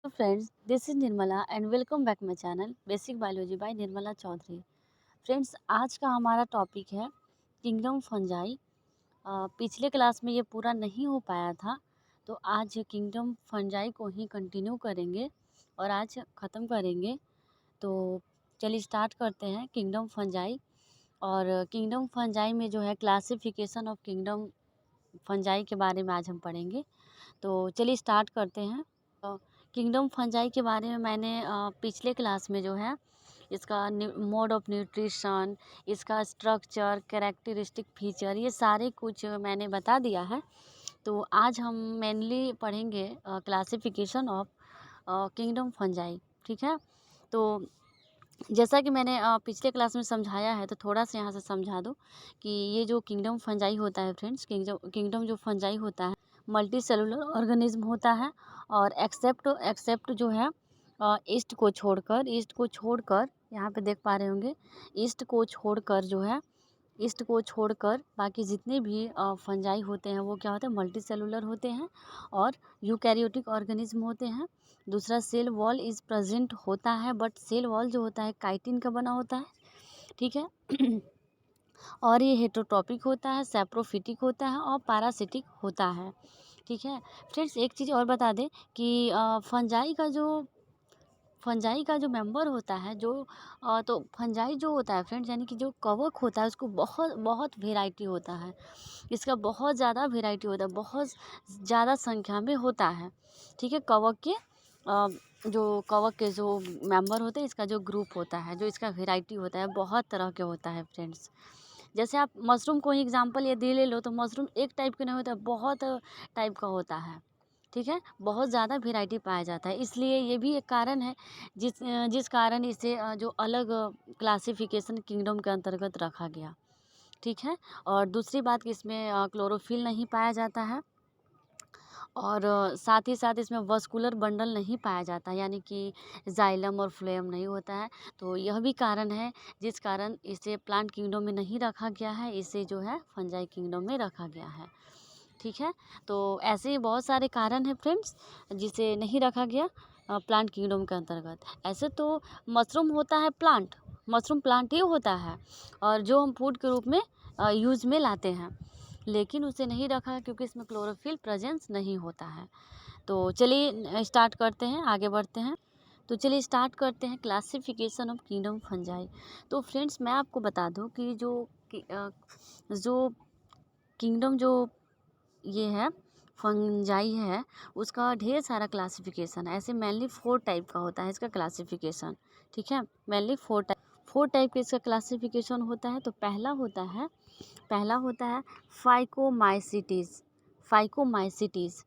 Friends, this is Nirmala and welcome back my channel basic biology by Nirmala Chaudhary. Friends, आज का हमारा topic है kingdom fungi. पिछले क्लास में ये पूरा नहीं हो पाया था, तो आज किंगडम फंजाई को ही कंटिन्यू करेंगे और आज ख़त्म करेंगे। तो चलिए स्टार्ट करते हैं किंगडम फंजाई। और किंगडम फंजाई में जो है क्लासिफिकेशन ऑफ किंगडम फंजाई के बारे में आज हम पढ़ेंगे। तो चलिए स्टार्ट करते हैं। किंगडम फंजाई के बारे में मैंने पिछले क्लास में जो है इसका मोड ऑफ न्यूट्रिशन, इसका स्ट्रक्चर, कैरेक्टरिस्टिक फीचर, ये सारे कुछ मैंने बता दिया है। तो आज हम मेनली पढ़ेंगे क्लासिफिकेशन ऑफ किंगडम फंजाई। ठीक है। तो जैसा कि मैंने पिछले क्लास में समझाया है, तो थोड़ा सा यहाँ से समझा दूँ कि ये जो किंगडम फंजाई होता है फ्रेंड्स, किंगडम जो फंजाई होता है मल्टी सेलुलर ऑर्गेनिज्म होता है। और एक्सेप्ट जो है ईस्ट को छोड़कर यहाँ पे देख पा रहे होंगे, ईस्ट को छोड़कर बाकी जितने भी फंजाई होते हैं वो क्या होते हैं, मल्टी सेलुलर होते हैं और यूकैरियोटिक ऑर्गेनिज्म होते हैं। दूसरा, सेल वॉल इज़ प्रेजेंट होता है, बट सेल वॉल जो होता है काइटिन का बना होता है। ठीक है। और ये हेटरोट्रॉपिक होता है, सैप्रोफिटिक होता है और पैरासिटिक होता है। ठीक है। फ्रेंड्स, एक चीज़ और बता दें कि फंजाई का जो मेंबर होता है, तो फंजाई जो होता है फ्रेंड्स, यानी कि जो कवक होता है उसको बहुत बहुत वेराइटी होता है। इसका बहुत ज़्यादा वेराइटी होता है, बहुत ज़्यादा संख्या में होता है। ठीक है। कवक के जो मेंबर होते हैं, इसका जो ग्रुप होता है, जो इसका वेराइटी होता है, बहुत तरह के होता है फ्रेंड्स। जैसे आप मशरूम को ही एग्जांपल यदि ले लो, तो मशरूम एक टाइप के नहीं होता, बहुत टाइप का होता है। ठीक है। बहुत ज़्यादा वेराइटी पाया जाता है, इसलिए ये भी एक कारण है जिस कारण इसे जो अलग क्लासिफिकेशन किंगडम के अंतर्गत रखा गया। ठीक है। और दूसरी बात कि इसमें क्लोरोफिल नहीं पाया जाता है और साथ ही साथ इसमें वस्कुलर बंडल नहीं पाया जाता, यानी कि जाइलम और फ्लोएम नहीं होता है। तो यह भी कारण है जिस कारण इसे प्लांट किंगडम में नहीं रखा गया है, इसे जो है फंजाई किंगडम में रखा गया है। ठीक है। तो ऐसे ही बहुत सारे कारण हैं फ्रेंड्स जिसे नहीं रखा गया प्लांट किंगडम के अंतर्गत। ऐसे तो मशरूम प्लांट ही होता है और जो हम फूड के रूप में यूज में लाते हैं, लेकिन उसे नहीं रखा क्योंकि इसमें क्लोरोफिल प्रेजेंस नहीं होता है। तो चलिए स्टार्ट करते हैं, आगे बढ़ते हैं। तो चलिए स्टार्ट करते हैं क्लासिफिकेशन ऑफ किंगडम फंजाई। तो फ्रेंड्स, मैं आपको बता दूं कि जो किंगडम जो ये है फंजाई है, उसका ढेर सारा क्लासिफिकेशन है। ऐसे मेनली 4 टाइप का होता है इसका क्लासिफिकेशन। ठीक है। मेनली 4 टाइप का इसका क्लासिफिकेशन होता है। तो पहला होता है फाइकोमाइसिटीज।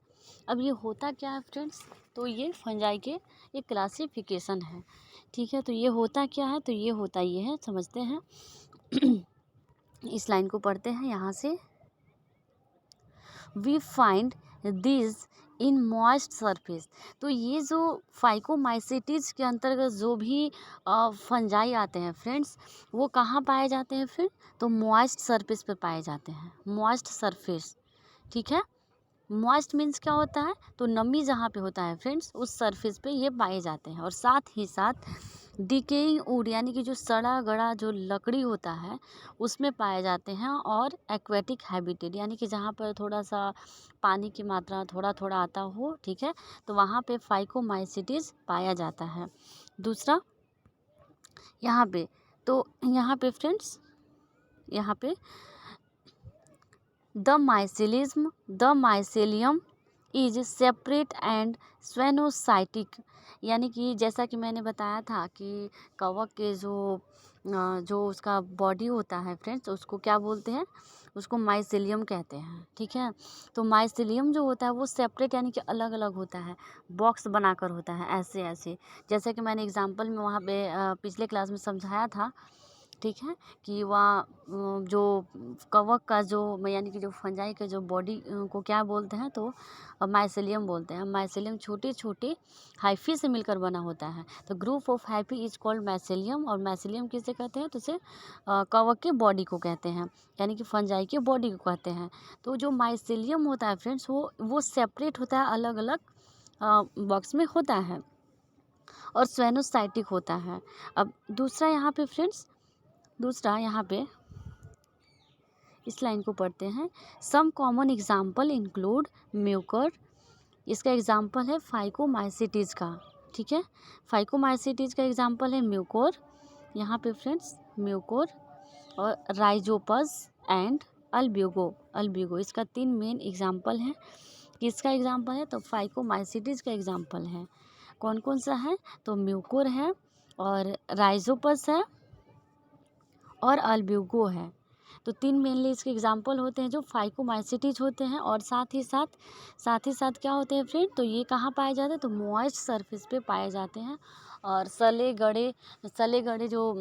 अब ये होता क्या है फ्रेंड्स, तो ये फंजाई के एक क्लासिफिकेशन है। ठीक है। तो ये होता क्या है, तो ये है, समझते हैं। इस लाइन को पढ़ते हैं यहाँ से। We find this in moist surface. तो ये जो फाइकोमाइसिटीज के अंतर्गत जो भी फंजाई आते हैं फ्रेंड्स, वो कहाँ पाए जाते हैं फिर, तो मॉइस्ट सरफेस पर पाए जाते हैं, मॉइस्ट सरफेस। ठीक है। मॉइस्ट मीन्स क्या होता है, तो नमी जहाँ पे होता है फ्रेंड्स, उस सरफेस पे ये पाए जाते हैं। और साथ ही साथ डिकेइंग वुड, यानी कि जो सड़ा गड़ा जो लकड़ी होता है उसमें पाए जाते हैं। और एक्वेटिक हैबिटेट, यानी कि जहाँ पर थोड़ा सा पानी की मात्रा थोड़ा थोड़ा आता हो, ठीक है, तो वहाँ पे फाइकोमाइसिटीज पाया जाता है। दूसरा यहाँ पे फ्रेंड्स, यहाँ पे the mycelium is separate and coenocytic, यानी कि जैसा कि मैंने बताया था कि कवक के जो उसका बॉडी होता है फ्रेंड्स, उसको क्या बोलते हैं, उसको माइसेलियम कहते हैं। ठीक है। तो माइसेलियम जो होता है वो सेपरेट, यानी कि अलग अलग होता है, बॉक्स बनाकर होता है, ऐसे ऐसे, जैसे कि मैंने एग्जांपल में वहाँ पे पिछले क्लास में समझाया था। ठीक है। कि वहाँ जो कवक का जो, यानी कि जो फंजाई का जो बॉडी को क्या बोलते हैं, तो माइसेलियम बोलते हैं। माइसेलियम छोटे छोटे हाइफी से मिलकर बना होता है। तो group of hyphae is called mycelium. और माइसेलियम किसे कहते हैं, तो इसे कवक के बॉडी को कहते हैं, यानी कि फंजाई के बॉडी को कहते हैं। तो जो माइसेलियम होता है फ्रेंड्स, वो सेपरेट होता है अलग अलग बॉक्स में होता है और स्वेनोसाइटिक होता है। अब दूसरा यहाँ पे फ्रेंड्स, दूसरा यहाँ पे इस लाइन को पढ़ते हैं। Some common example include mucor, इसका एग्जाम्पल है फाइकोमाइसिटीज़ का, ठीक है। फाइकोमाइसिटीज़ का एग्जाम्पल है म्यूकोर, यहाँ पे फ्रेंड्स म्यूकोर, और राइजोपस एंड अल्ब्यूगो इसका 3 मेन एग्जाम्पल है। किसका एग्जाम्पल है? तो फाइकोमाइसिटीज़ का एग्जाम्पल है। कौन कौन सा है? तो म्यूकोर है और राइजोपस है और अल्ब्यूगो है। तो 3 मेनली इसके एग्जाम्पल होते हैं जो फाइकोमाइसिटीज होते हैं। और साथ ही साथ क्या होते हैं फ्रेंड? तो ये कहाँ पाए जाते हैं? तो मॉइस्ट सरफेस पे पाए जाते हैं। और सले गड़े जो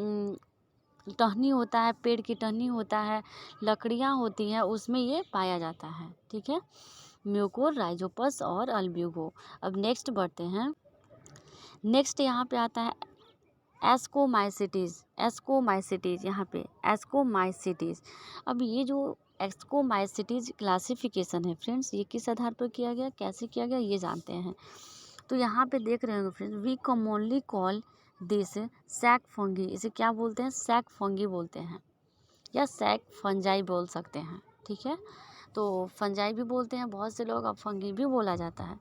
टहनी होता है, पेड़ की टहनी होता है, लकड़ियाँ होती हैं, उसमें ये पाया जाता है, ठीक है। म्यूकोर, राइजोपस और अल्ब्यूगो। अब नेक्स्ट बढ़ते हैं। नेक्स्ट यहाँ पे आता है एस्कोमाइसिटीज़ यहाँ पे एस्कोमाइसिटीज़। अब ये जो एस्कोमाइसिटीज़ क्लासिफिकेशन है फ्रेंड्स, ये किस आधार पर किया गया, कैसे किया गया, ये जानते हैं। तो यहाँ पे देख रहे हो friends, we commonly call this sac fungi. इसे क्या बोलते हैं? सैक फंगी बोलते हैं या सैक फंजाई बोल सकते हैं, ठीक है। तो फंजाई भी बोलते हैं बहुत से लोग, अब फंगी भी बोला जाता है।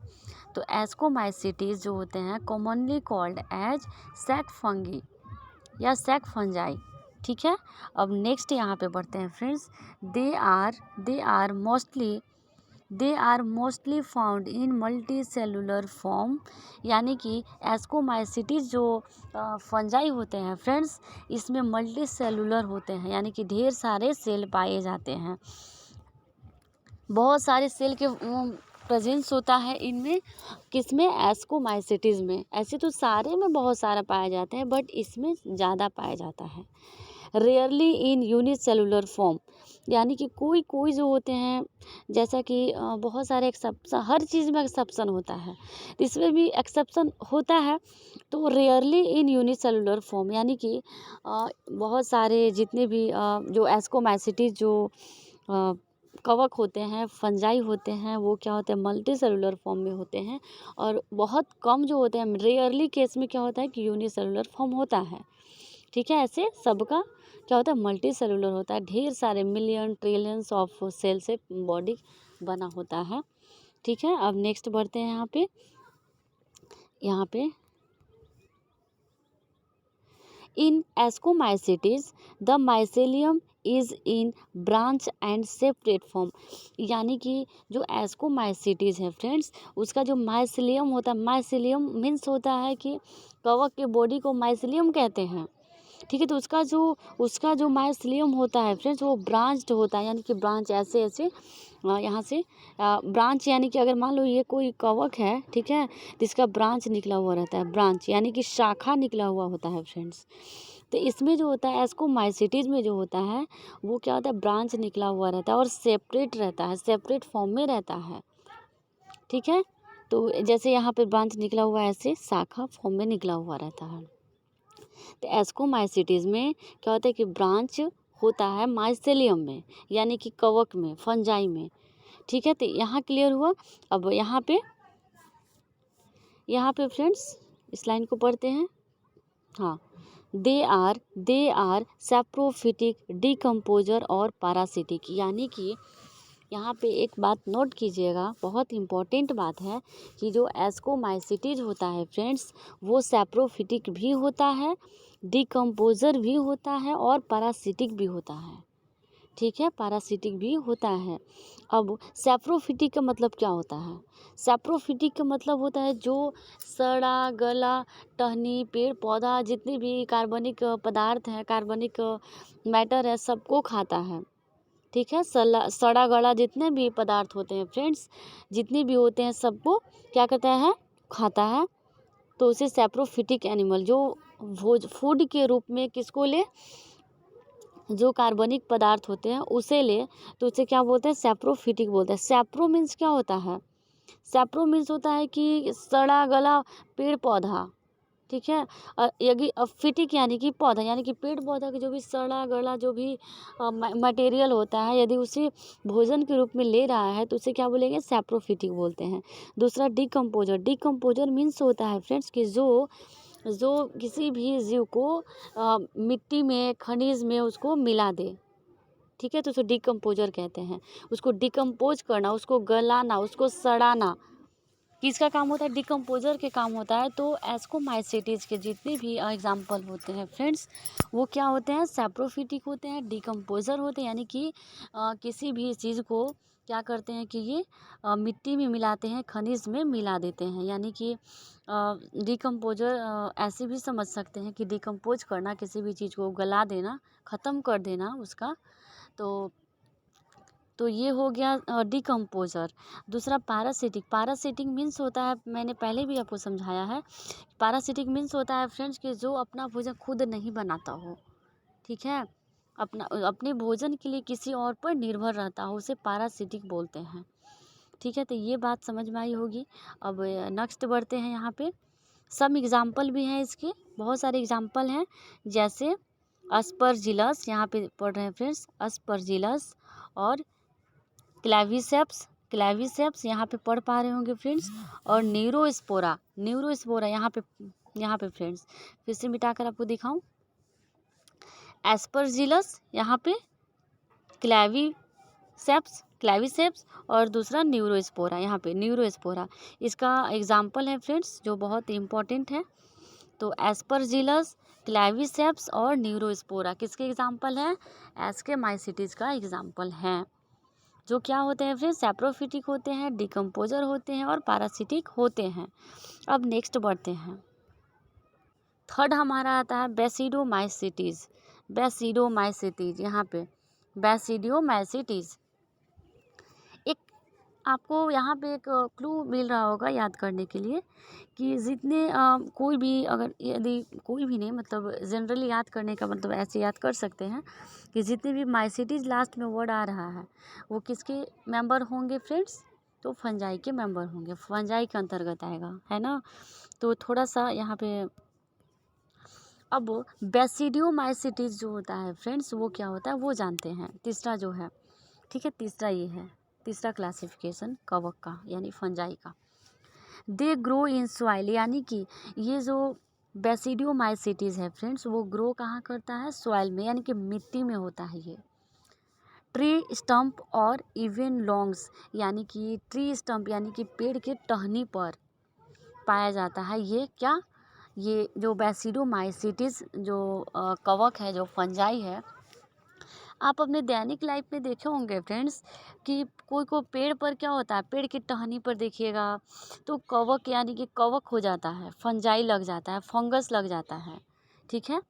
तो एस्कोमाइसिटीज़ जो होते हैं commonly called as sac fungi या सैक फंजाई, ठीक है। अब नेक्स्ट यहाँ पे बढ़ते हैं friends. They are mostly found in multi cellular form, यानी कि एस्कोमाइसिटीज़ जो फंजाई होते हैं फ्रेंड्स, इसमें मल्टी सेलुलर होते हैं, यानी कि ढेर सारे सेल पाए जाते हैं, बहुत सारे सेल के प्रेजेंस होता है इनमें। किसमें? एस्कोमाइसिटीज़ में। ऐसे तो सारे में बहुत सारा पाया जाता है, बट इसमें ज़्यादा पाया जाता है। रेयरली इन यूनिसेलुलर फॉर्म, यानी कि कोई जो होते हैं, जैसा कि बहुत सारे एक्सेप्शन, हर चीज़ में एक्सेप्शन होता है, इसमें भी एक्सेप्शन होता है। तो रेयरली इन यूनिसेलुलर फॉर्म, यानी कि बहुत सारे जितने भी जो एस्कोमाइसिटीज़ जो कवक होते हैं, फंजाई होते हैं, वो क्या होते हैं? मल्टी सेलुलर फॉर्म में होते हैं। और बहुत कम जो होते हैं, रेयरली केस में क्या होता है कि यूनिसेलुलर फॉर्म होता है, ठीक है। ऐसे सबका क्या होता है? मल्टी सेलुलर होता है, ढेर सारे मिलियन ट्रिलियंस ऑफ सेल से बॉडी बना होता है, ठीक है। अब नेक्स्ट बढ़ते हैं यहाँ पे in ascomycetes the mycelium is in branch and separate form, यानी कि जो एस्कोमाइसिटीज है फ्रेंड्स, उसका जो माइसेलियम होता है, माइसेलियम मीन्स होता है कि कवक के बॉडी को माइसेलियम कहते हैं, ठीक है। तो उसका जो माइसेलियम होता है फ्रेंड्स, वो ब्रांच्ड होता है, यानी कि ब्रांच ऐसे यहाँ से ब्रांच, यानी कि अगर मान लो ये कोई कवक है, ठीक है, तो इसका ब्रांच निकला हुआ रहता है, ब्रांच यानी कि शाखा निकला हुआ होता है फ्रेंड्स। तो इसमें जो होता है एस्कोमाइसिटीज़ में जो होता है, वो क्या होता है? ब्रांच निकला हुआ रहता है और सेपरेट रहता है, सेपरेट फॉर्म में रहता है, ठीक है। तो जैसे यहाँ पे ब्रांच निकला हुआ है, ऐसे शाखा फॉर्म में निकला हुआ रहता है। तो एस्कोमाइसिटीज़ में क्या होता है कि ब्रांच होता है माइसेलियम में, यानी कि कवक में, फंजाई में, ठीक है। तो यहाँ क्लियर हुआ। अब यहाँ पे फ्रेंड्स इस लाइन को पढ़ते हैं। हाँ, दे आर सैप्रोफिटिक, डिकम्पोजर और पैरासिटिक, यानी कि यहाँ पे एक बात नोट कीजिएगा, बहुत इम्पॉर्टेंट बात है कि जो एस्कोमाइसिटीज होता है फ्रेंड्स, वो सैप्रोफिटिक भी होता है, डिकम्पोजर भी होता है और पैरासिटिक भी होता है, ठीक है। पैरासिटिक भी होता है। अब सैप्रोफिटिक का मतलब क्या होता है? सैप्रोफिटिक का मतलब होता है जो सड़ा गला टहनी, पेड़ पौधा, जितने भी कार्बनिक पदार्थ हैं, कार्बनिक मैटर है, सबको खाता है, ठीक है। सड़ा गला जितने भी पदार्थ होते हैं फ्रेंड्स, जितने भी होते हैं, सबको क्या करता है? खाता है। तो उसे सैप्रोफिटिक एनिमल, जो फूड के रूप में किसको ले? जो कार्बनिक पदार्थ होते हैं उसे ले, तो उसे क्या बोलते हैं? सैप्रोफिटिक बोलते हैं। सैप्रो मीन्स क्या होता है? सैप्रो मीन्स होता है कि सड़ा गला पेड़ पौधा, ठीक है। यदि फिटिक यानी कि पौधा, यानी कि पेड़ पौधा का जो भी सड़ा गला जो भी मटेरियल होता है, यदि उसे भोजन के रूप में ले रहा है तो उसे क्या बोलेंगे, सैप्रोफिटिक बोलते हैं। दूसरा डिकम्पोजर, डिकम्पोजर मीन्स होता है फ्रेंड्स कि जो किसी भी जीव को मिट्टी में, खनिज में उसको मिला दे, ठीक है, तो उसे डिकम्पोजर कहते हैं। उसको डिकम्पोज करना, उसको गलाना, उसको सड़ाना, किसका काम होता है, डिकम्पोजर के काम होता है। तो एस्कोमाइसिटीज के जितने भी एग्जाम्पल होते हैं फ्रेंड्स, वो क्या होते हैं, सैप्रोफिटिक होते हैं, डिकम्पोजर होते हैं, यानी कि किसी भी चीज़ को क्या करते हैं कि ये मिट्टी में मिलाते हैं, खनिज में मिला देते हैं। यानी कि डिकम्पोजर ऐसे भी समझ सकते हैं कि डिकम्पोज करना, किसी भी चीज़ को गला देना, ख़त्म कर देना उसका। तो ये हो गया डिकम्पोजर। दूसरा पैरासिटिक, पैरासिटिक मीन्स होता है, मैंने पहले भी आपको समझाया है, पैरासिटिक मीन्स होता है फ्रेंड्स कि जो अपना भोजन खुद नहीं बनाता हो, ठीक है, अपने भोजन के लिए किसी और पर निर्भर रहता हो, उसे पैरासिटिक बोलते हैं। ठीक है, तो ये बात समझ में आई होगी। अब नेक्स्ट बढ़ते हैं। यहाँ पे सम एग्जाम्पल भी हैं इसके, बहुत सारे एग्जाम्पल हैं, जैसे अस्परजिलस, यहाँ पे पढ़ रहे हैं फ्रेंड्स, अस्परजिलस और क्लैविसेप्स यहाँ पे पढ़ पा रहे होंगे फ्रेंड्स, और न्यूरोस्पोरा यहाँ पे फ्रेंड्स फिर से मिटाकर आपको दिखाऊं, एस्परजिलस यहाँ पे, क्लैविसेप्स और दूसरा न्यूरोस्पोरा, यहाँ पे न्यूरोस्पोरा इसका एग्जाम्पल है फ्रेंड्स, जो बहुत इंपॉर्टेंट है। तो एस्परजिलस, क्लैविसेप्स और न्यूरोस्पोरा किसके एग्जाम्पल है, एस्केमाइसिटीज का एग्जाम्पल है, जो क्या होते हैं फिर, सैप्रोफिटिक होते हैं, डिकम्पोजर होते हैं और पैरासिटिक होते हैं। अब नेक्स्ट बढ़ते हैं। थर्ड हमारा आता है बेसिडोमाइसिटीज, यहाँ पे बेसिडोमाइसिटीज। एक आपको यहाँ पे एक क्लू मिल रहा होगा याद करने के लिए कि जितने कोई भी, अगर यदि कोई भी नहीं, मतलब जनरली याद करने का मतलब ऐसे याद कर सकते हैं कि जितने भी माइसिटीज लास्ट में वर्ड आ रहा है वो किसके मेंबर होंगे फ्रेंड्स, तो फंजाई के मेंबर होंगे, फंजाई के अंतर्गत आएगा, है ना। तो थोड़ा सा यहाँ पे अब बेसिडियोमाइसिटीज जो होता है फ्रेंड्स, वो क्या होता है वो जानते हैं। तीसरा जो है, ठीक है, तीसरा ये है, तीसरा क्लासिफिकेशन कवक का यानी फंजाई का। दे ग्रो इन सॉइल, यानी कि ये जो बेसिडियोमाइसिटीज है फ्रेंड्स, वो ग्रो कहाँ करता है, सॉइल में, यानी कि मिट्टी में होता है ये। ट्री स्टम्प और इवन लॉन्ग्स, यानी कि ट्री स्टम्प यानी कि पेड़ के टहनी पर पाया जाता है। ये क्या, ये जो बेसिडोमाइसिटीज जो कवक है, जो फंजाई है, आप अपने दैनिक लाइफ में देखे होंगे फ्रेंड्स कि कोई पेड़ पर क्या होता है, पेड़ की टहनी पर देखिएगा तो कवक यानी कि कवक हो जाता है, फंजाई लग जाता है, फंगस लग जाता है, ठीक है।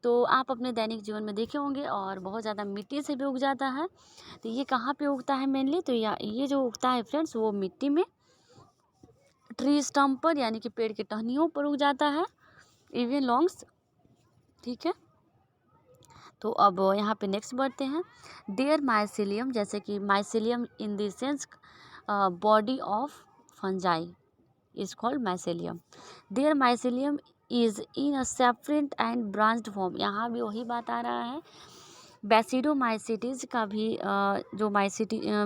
तो आप अपने दैनिक जीवन में देखे होंगे, और बहुत ज़्यादा मिट्टी से भी उग जाता है। तो ये कहाँ पे उगता है मेनली, तो ये जो उगता है फ्रेंड्स वो मिट्टी में, ट्री स्टम्प पर यानी कि पेड़ की टहनियों पर उग जाता है, इवन लॉन्ग्स, ठीक है। तो अब यहाँ पे नेक्स्ट बढ़ते हैं। देयर माइसिलियम, जैसे कि mycelium in the sense body of fungi is called mycelium. Their mycelium is in a separate and branched form, यहाँ भी वही बात आ रहा है। बेसिडोमाइसिटीज का भी जो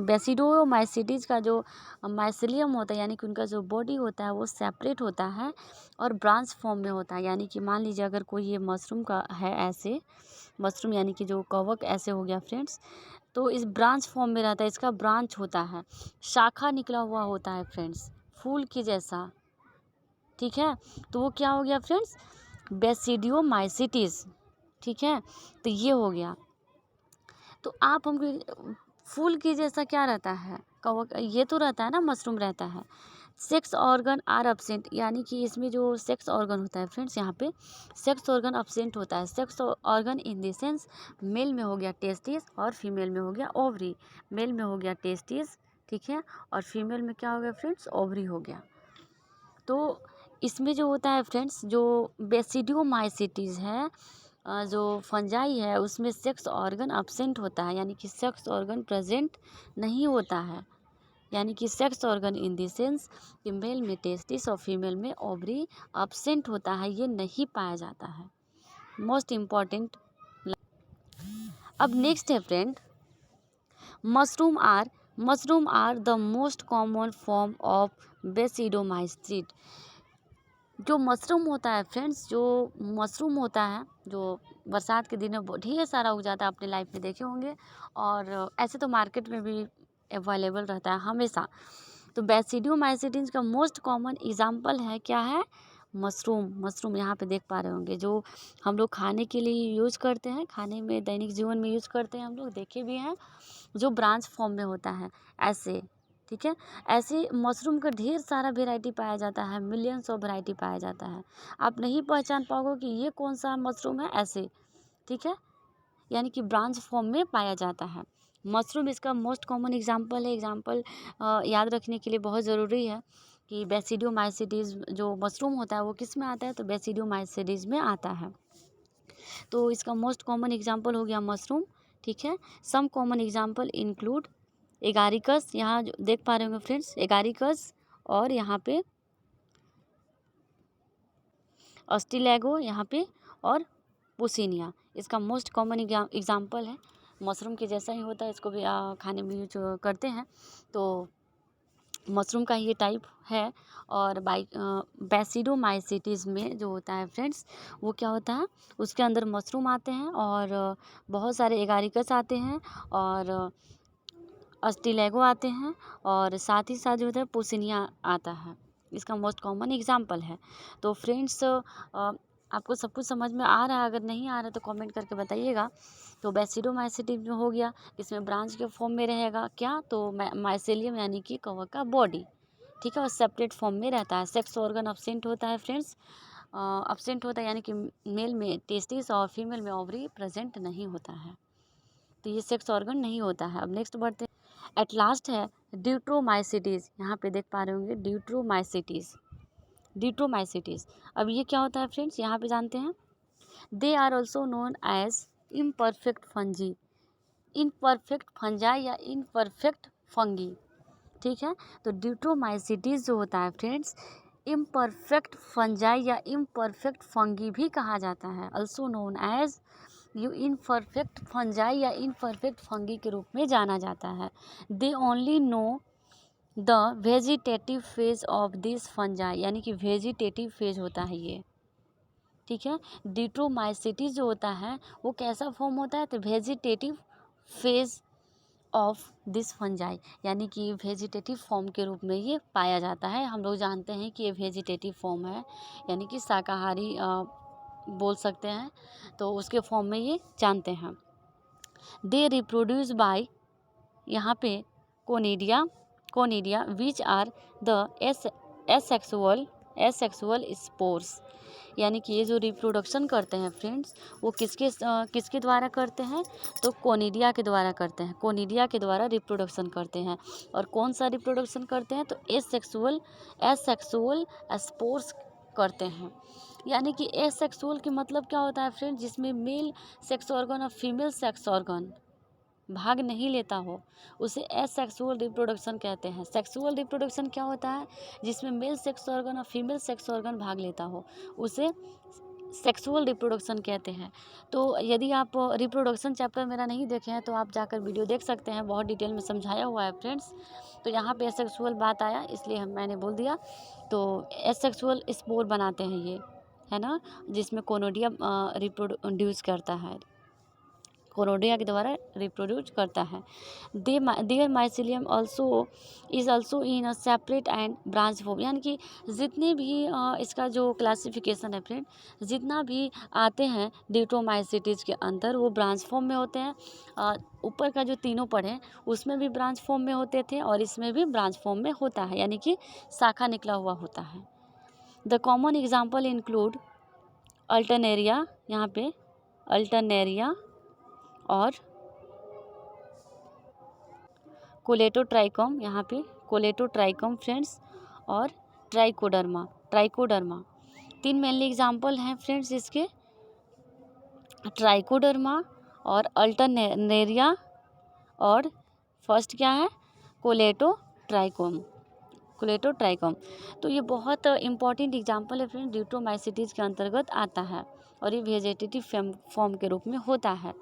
बेसिडोमाइसिटीज का जो माइसिलियम होता है, यानी कि उनका जो बॉडी होता है वो सेपरेट होता है और ब्रांच फॉर्म में होता है। यानी कि मान लीजिए अगर कोई ये मशरूम का है, ऐसे मशरूम यानी कि जो कवक ऐसे हो गया फ्रेंड्स, तो इस ब्रांच फॉर्म में रहता है, इसका ब्रांच होता है, शाखा निकला हुआ होता है फ्रेंड्स, फूल की जैसा, ठीक है। तो वो क्या हो गया फ्रेंड्स, बेसिडियोमाइसिटीज, ठीक है। तो ये हो गया। तो आप हमको फूल की जैसा क्या रहता है, कवक ये तो रहता है ना, मशरूम रहता है। सेक्स ऑर्गन आर अब्सेंट, यानी कि इसमें जो सेक्स ऑर्गन होता है फ्रेंड्स, यहाँ पे सेक्स ऑर्गन अब्सेंट होता है। Sex organ in the sense, male में हो गया टेस्टिस और फीमेल में हो गया ओवरी। मेल में हो गया टेस्टिस, ठीक है, और फीमेल में क्या हो गया फ्रेंड्स, ओवरी हो गया। तो इसमें जो होता है फ्रेंड्स, जो बेसिडियोमाइसिटीज है, जो फंजाई है, उसमें सेक्स ऑर्गन अब्सेंट होता है, यानी कि सेक्स ऑर्गन प्रेजेंट नहीं होता है, यानी कि sex organ in the sense कि मेल में टेस्टिस और फीमेल में ओवरी अब्सेंट होता है, ये नहीं पाया जाता है। Most important. अब नेक्स्ट है friend, mushroom are the most common form of basidiomycete. जो मशरूम होता है फ्रेंड्स, जो मशरूम होता है जो बरसात के दिनों में ढेर सारा उग जाता है, अपने लाइफ में देखे होंगे, और ऐसे तो मार्केट में भी अवेलेबल रहता है हमेशा। तो बेसिडोमाइसिट्स का मोस्ट कॉमन एग्जाम्पल है क्या है, मशरूम यहाँ पे देख पा रहे होंगे, जो हम लोग खाने के लिए यूज़ करते हैं, खाने में दैनिक जीवन में यूज़ करते हैं, हम लोग देखे भी हैं, जो ब्रांच फॉर्म में होता है ऐसे, ठीक है। ऐसे मशरूम का ढेर सारा वेराइटी पाया जाता है, मिलियंस ऑफ वैरायटी पाया जाता है। आप नहीं पहचान पाओगे कि ये कौन सा मशरूम है ऐसे, ठीक है, यानी कि ब्रांच फॉर्म में पाया जाता है। मशरूम इसका मोस्ट कॉमन एग्जाम्पल है। एग्जाम्पल याद रखने के लिए बहुत ज़रूरी है कि बेसिडोमाइसिटीज़ जो मशरूम होता है वो किस में आता है, तो बेसिडोमाइसिटीज़ में आता है। तो इसका मोस्ट कॉमन एग्जाम्पल हो गया मशरूम, ठीक है। Some common example include agaricus, यहाँ जो देख पा रहे होंगे फ्रेंड्स, एगारिकस, और यहाँ पे अस्टिलैगो यहाँ पे, और पुसिनिया इसका मोस्ट कॉमन एग्जाम्पल है। मशरूम के जैसा ही होता है, इसको भी खाने में यूज करते हैं, तो मशरूम का ये टाइप है। और बेसिडोमाइसिटीज़ में जो होता है फ्रेंड्स, वो क्या होता है, उसके अंदर मशरूम आते हैं और बहुत सारे एगारिकस आते हैं और अस्टिलैगो आते हैं, और साथ ही साथ जो होता है पुसिनिया आता है। इसका मोस्ट कॉमन एग्जाम्पल है। तो फ्रेंड्स आपको सब कुछ समझ में आ रहा है, अगर नहीं आ रहा तो कमेंट करके बताइएगा। तो बेसिडोमाइसिटीज में हो गया, इसमें ब्रांच के फॉर्म में रहेगा क्या, तो माइसेलियम यानी कि कवक का बॉडी, ठीक है, और सेपरेट फॉर्म में रहता है। सेक्स ऑर्गन अब्सेंट होता है फ्रेंड्स, अब्सेंट होता है यानी कि मेल में टेस्टिस और फीमेल में ओवरी प्रेजेंट नहीं होता है, तो ये सेक्स ऑर्गन नहीं होता है। अब नेक्स्ट बढ़ते हैं। एट लास्ट है ड्यूट्रोमाइसिटीज़, यहाँ पे देख पा रहे होंगे ड्यूट्रोमाइसिटीज़। अब ये क्या होता है फ्रेंड्स, यहाँ पे जानते हैं। They are also known as imperfect fungi, imperfect fungi या इम्परफेक्ट फंगी, ठीक है। तो ड्यूट्रोमाइसिटीज़ जो होता है फ्रेंड्स, इम्परफेक्ट फंजाई या इम्परफेक्ट फंगी भी कहा जाता है, also known as you imperfect fungi या इनपरफेक्ट फंगी के रूप में जाना जाता है। They only know the vegetative phase of this fungi, यानी कि वेजिटेटिव फेज होता है ये, ठीक है। डिट्रोमाइसिटीज जो होता है वो कैसा फॉर्म होता है, तो vegetative phase of this fungi, यानी कि वेजिटेटिव फॉर्म के रूप में ये पाया जाता है। हम लोग जानते हैं कि ये वेजिटेटिव फॉर्म है, यानी कि शाकाहारी बोल सकते हैं, तो उसके फॉर्म में ये जानते हैं। दे रिप्रोड्यूस बाय, यहाँ पे conidia which are the asexual spores, यानी कि ये जो रिप्रोडक्शन करते हैं फ्रेंड्स, वो किसके द्वारा करते हैं, तो कोनिडिया के द्वारा करते हैं, कोनिडिया के द्वारा रिप्रोडक्शन करते हैं। और कौन सा रिप्रोडक्शन करते हैं, तो एसेक्सुअल स्पोर्स करते हैं। यानी कि एसेक्सुअल के मतलब क्या होता है फ्रेंड्स, जिसमें मेल सेक्स ऑर्गन और फीमेल सेक्स ऑर्गन भाग नहीं लेता हो, उसे एसेक्सुअल रिप्रोडक्शन कहते हैं। सेक्सुअल रिप्रोडक्शन क्या होता है, जिसमें मेल सेक्स ऑर्गन और फीमेल सेक्स ऑर्गन भाग लेता हो, उसे सेक्सुअल रिप्रोडक्शन कहते हैं। तो यदि आप रिप्रोडक्शन चैप्टर मेरा नहीं देखे हैं तो आप जाकर वीडियो देख सकते हैं, बहुत डिटेल में समझाया हुआ है फ्रेंड्स। तो यहाँ पे एसेक्सुअल बात आया इसलिए मैंने बोल दिया। तो एसेक्सुअल स्पोर बनाते हैं ये, है ना, जिसमें कोनोडिया रिप्रोड्यूस करता है, कोनोडिया के द्वारा रिप्रोड्यूस करता है। Their mycelium is also in a separate and branch form, यानी कि जितने भी इसका जो क्लासिफिकेशन है फ्रेंड, जितना भी आते हैं ड्यूट्रोमाइसिटीज़ के अंदर, वो ब्रांच फॉर्म में होते हैं। ऊपर का जो तीनों पढ़े उसमें भी ब्रांच फॉर्म में होते थे और इसमें भी ब्रांच फॉर्म में होता है, यानी कि शाखा निकला हुआ होता है। The common example include Alternaria, यहाँ पे अल्टरनेरिया और कोलेटोट्राइकम, यहाँ पे कोलेटोट्राइकम फ्रेंड्स, और ट्राइकोडर्मा। तीन मेनली एग्जाम्पल हैं फ्रेंड्स इसके, ट्राइकोडर्मा और अल्टरनेरिया, और फर्स्ट क्या है, कोलेटोट्राइकम। क्लेटोट्राइकोम, क्लेटोट्राइकोम। तो ये बहुत इंपॉर्टेंट एग्जाम्पल है फ्रेंड, ड्यूटोमाइसिटीज के अंतर्गत आता है और ये वेजिटेटिव फॉर्म के रूप में होता है।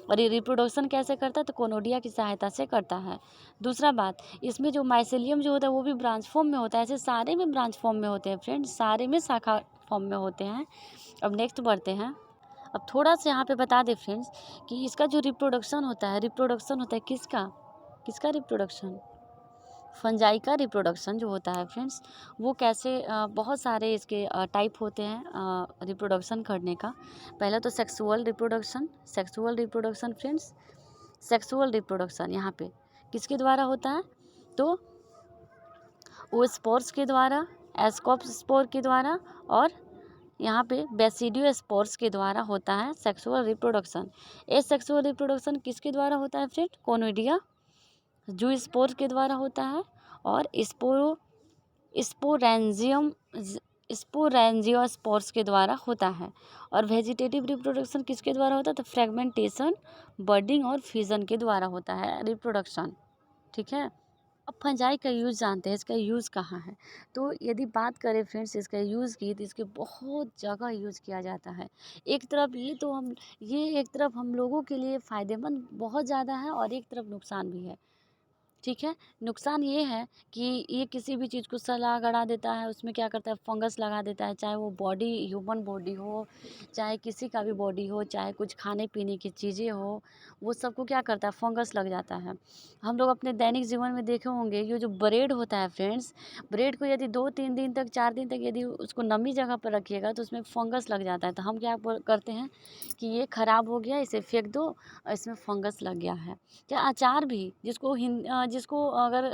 और ये रिप्रोडक्शन कैसे करता है, तो कोनोडिया की सहायता से करता है। दूसरा बात, इसमें जो माइसेलियम जो होता है वो भी ब्रांच फॉर्म में होता है। ऐसे सारे में ब्रांच फॉर्म में होते हैं फ्रेंड्स, सारे में शाखा फॉर्म में होते हैं। अब नेक्स्ट बढ़ते हैं। अब थोड़ा सा यहाँ पे बता दें फ्रेंड्स कि इसका जो रिप्रोडक्शन होता है किसका, किसका रिप्रोडक्शन, फंजाई का रिप्रोडक्शन जो होता है फ्रेंड्स, वो कैसे बहुत सारे इसके टाइप होते हैं रिप्रोडक्शन करने का। पहला तो sexual reproduction friends, sexual reproduction यहाँ पे किसके द्वारा होता है, तो वो स्पोर्स के द्वारा, एस्कॉप स्पोर के द्वारा, और यहाँ पे बेसिडियो स्पोर्स के द्वारा होता है सेक्सुअल रिप्रोडक्शन। ये सेक्सुअल रिप्रोडक्शन किसके द्वारा होता है फ्रेंड, कोनोडिया जू स्पोर के द्वारा होता है, और स्पोरेंजियम स्पोरेंजियोस्पोर्स के द्वारा होता है। और वेजिटेटिव रिप्रोडक्शन किसके द्वारा होता है, तो फ्रेगमेंटेशन, बर्डिंग और फ्यूजन के द्वारा होता है रिप्रोडक्शन। ठीक है। अब फंजाई का यूज़ जानते हैं, इसका यूज़ कहाँ है। तो यदि बात करें फ्रेंड्स इसका यूज़ की, तो इसके बहुत जगह यूज़ किया जाता है। एक तरफ एक तरफ हम लोगों के लिए फ़ायदेमंद बहुत ज़्यादा है और एक तरफ नुकसान भी है। ठीक है। नुकसान ये है कि ये किसी भी चीज़ को सड़ा गड़ा देता है, उसमें क्या करता है, फंगस लगा देता है, चाहे वो बॉडी ह्यूमन बॉडी हो, चाहे किसी का भी बॉडी हो, चाहे कुछ खाने पीने की चीज़ें हो, वो सबको क्या करता है, फंगस लग जाता है। हम लोग अपने दैनिक जीवन में देखे होंगे, ये जो ब्रेड होता है फ्रेंड्स, ब्रेड को यदि 2-3 दिन तक, 4 दिन तक यदि उसको नमी जगह पर रखिएगा तो उसमें फंगस लग जाता है। तो हम क्या करते हैं कि ये ख़राब हो गया, इसे फेंक दो, इसमें फंगस लग गया है। या अचार भी, जिसको अगर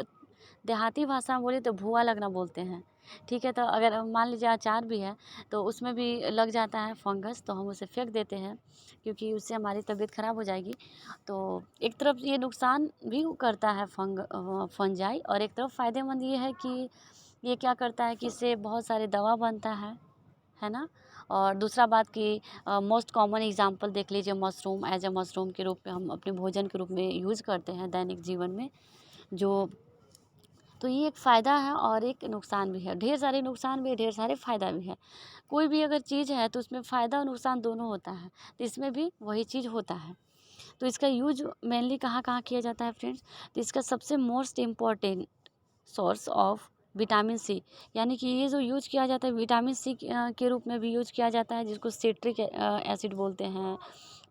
देहाती भाषा में बोले तो भुआ लगना बोलते हैं। ठीक है। तो अगर मान लीजिए अचार भी है तो उसमें भी लग जाता है फंगस, तो हम उसे फेंक देते हैं क्योंकि उससे हमारी तबीयत ख़राब हो जाएगी। तो एक तरफ ये नुकसान भी करता है फंजाई, और एक तरफ फ़ायदेमंद ये है कि ये क्या करता है कि इससे बहुत सारे दवा बनता है ना। और दूसरा बात कि मोस्ट कॉमन एग्जांपल देख लीजिए, मशरूम, एज ए मशरूम के रूप में हम अपने भोजन के रूप में यूज़ करते हैं दैनिक जीवन में। जो तो ये एक फ़ायदा है और एक नुकसान भी है। ढेर सारे नुकसान भी है, ढेर सारे फ़ायदा भी है। कोई भी अगर चीज़ है तो उसमें फ़ायदा और नुकसान दोनों होता है, तो इसमें भी वही चीज़ होता है। तो इसका यूज मेनली कहाँ कहाँ किया जाता है फ्रेंड्स, तो इसका सबसे most important source of vitamin C, यानी कि ये जो यूज किया जाता है विटामिन सी के रूप में भी यूज किया जाता है, जिसको सिट्रिक एसिड बोलते हैं।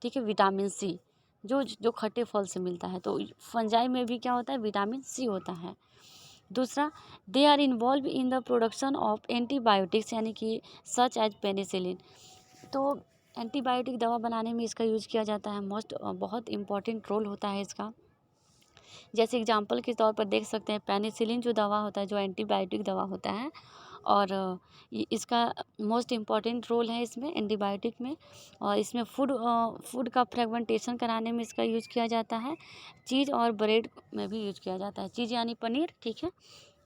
ठीक है। विटामिन सी जो जो खट्टे फल से मिलता है, तो फंजाई में भी क्या होता है, विटामिन सी होता है। दूसरा, they are involve in the production of antibiotics, यानी कि सच एज पेनिसिलिन। तो एंटीबायोटिक दवा बनाने में इसका यूज किया जाता है, बहुत इम्पॉर्टेंट रोल होता है इसका। जैसे एग्जांपल के तौर पर देख सकते हैं, पेनिसिलिन जो दवा होता है, जो एंटीबायोटिक दवा होता है, और इसका मोस्ट इम्पॉर्टेंट रोल है इसमें एंटीबायोटिक में। और इसमें फूड का फ्रेगमेंटेशन कराने में इसका यूज़ किया जाता है। चीज़ और ब्रेड में भी यूज किया जाता है। चीज़ यानी पनीर, ठीक है,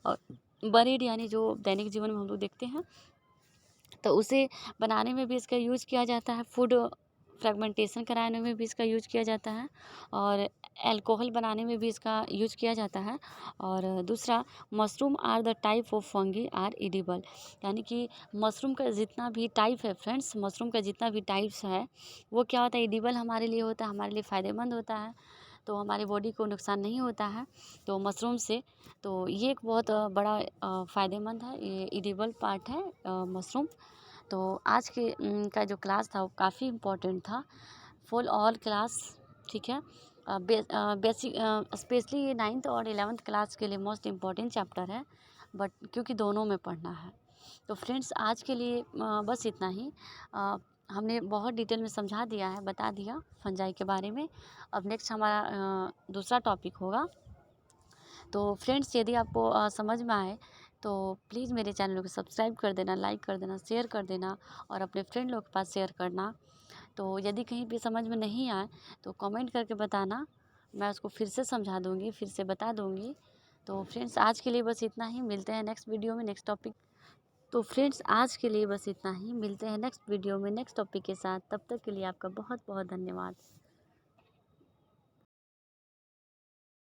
और ब्रेड यानी जो दैनिक जीवन में हम लोग देखते हैं, तो उसे बनाने में भी इसका यूज़ किया जाता है। फूड फ्रेगमेंटेशन कराने में भी इसका यूज़ किया जाता है, और अल्कोहल बनाने में भी इसका यूज़ किया जाता है। और दूसरा, mushroom are the type of fungi are edible, यानी कि मशरूम का जितना भी टाइप है फ्रेंड्स, मशरूम का जितना भी टाइप्स है वो क्या होता है, एडिबल हमारे लिए होता है, हमारे लिए फ़ायदेमंद होता है, तो हमारी बॉडी को नुकसान नहीं होता है तो मशरूम से। तो ये एक बहुत बड़ा फ़ायदेमंद है, ये एडिबल पार्ट है मशरूम। तो आज के का जो क्लास था वो काफ़ी इम्पोर्टेंट था फॉर ऑल क्लास। ठीक है। बेसिक स्पेशली ये 9th और 11th क्लास के लिए मोस्ट इम्पॉर्टेंट चैप्टर है, बट क्योंकि दोनों में पढ़ना है। तो फ्रेंड्स आज के लिए बस इतना ही। हमने बहुत डिटेल में समझा दिया है, बता दिया फंजाई के बारे में। अब नेक्स्ट हमारा दूसरा टॉपिक होगा। तो फ्रेंड्स यदि आपको समझ में आए तो प्लीज़ मेरे चैनल को सब्सक्राइब कर देना, लाइक कर देना, शेयर कर देना, और अपने फ्रेंड लोग के पास शेयर करना। तो यदि कहीं भी समझ में नहीं आए तो कमेंट करके बताना, मैं उसको फिर से समझा दूँगी, फिर से बता दूँगी। तो फ्रेंड्स आज के लिए बस इतना ही, मिलते हैं नेक्स्ट वीडियो में नेक्स्ट टॉपिक। तो फ्रेंड्स आज के लिए बस इतना ही, मिलते हैं नेक्स्ट वीडियो में नेक्स्ट टॉपिक के साथ। तब तक के लिए आपका बहुत बहुत धन्यवाद।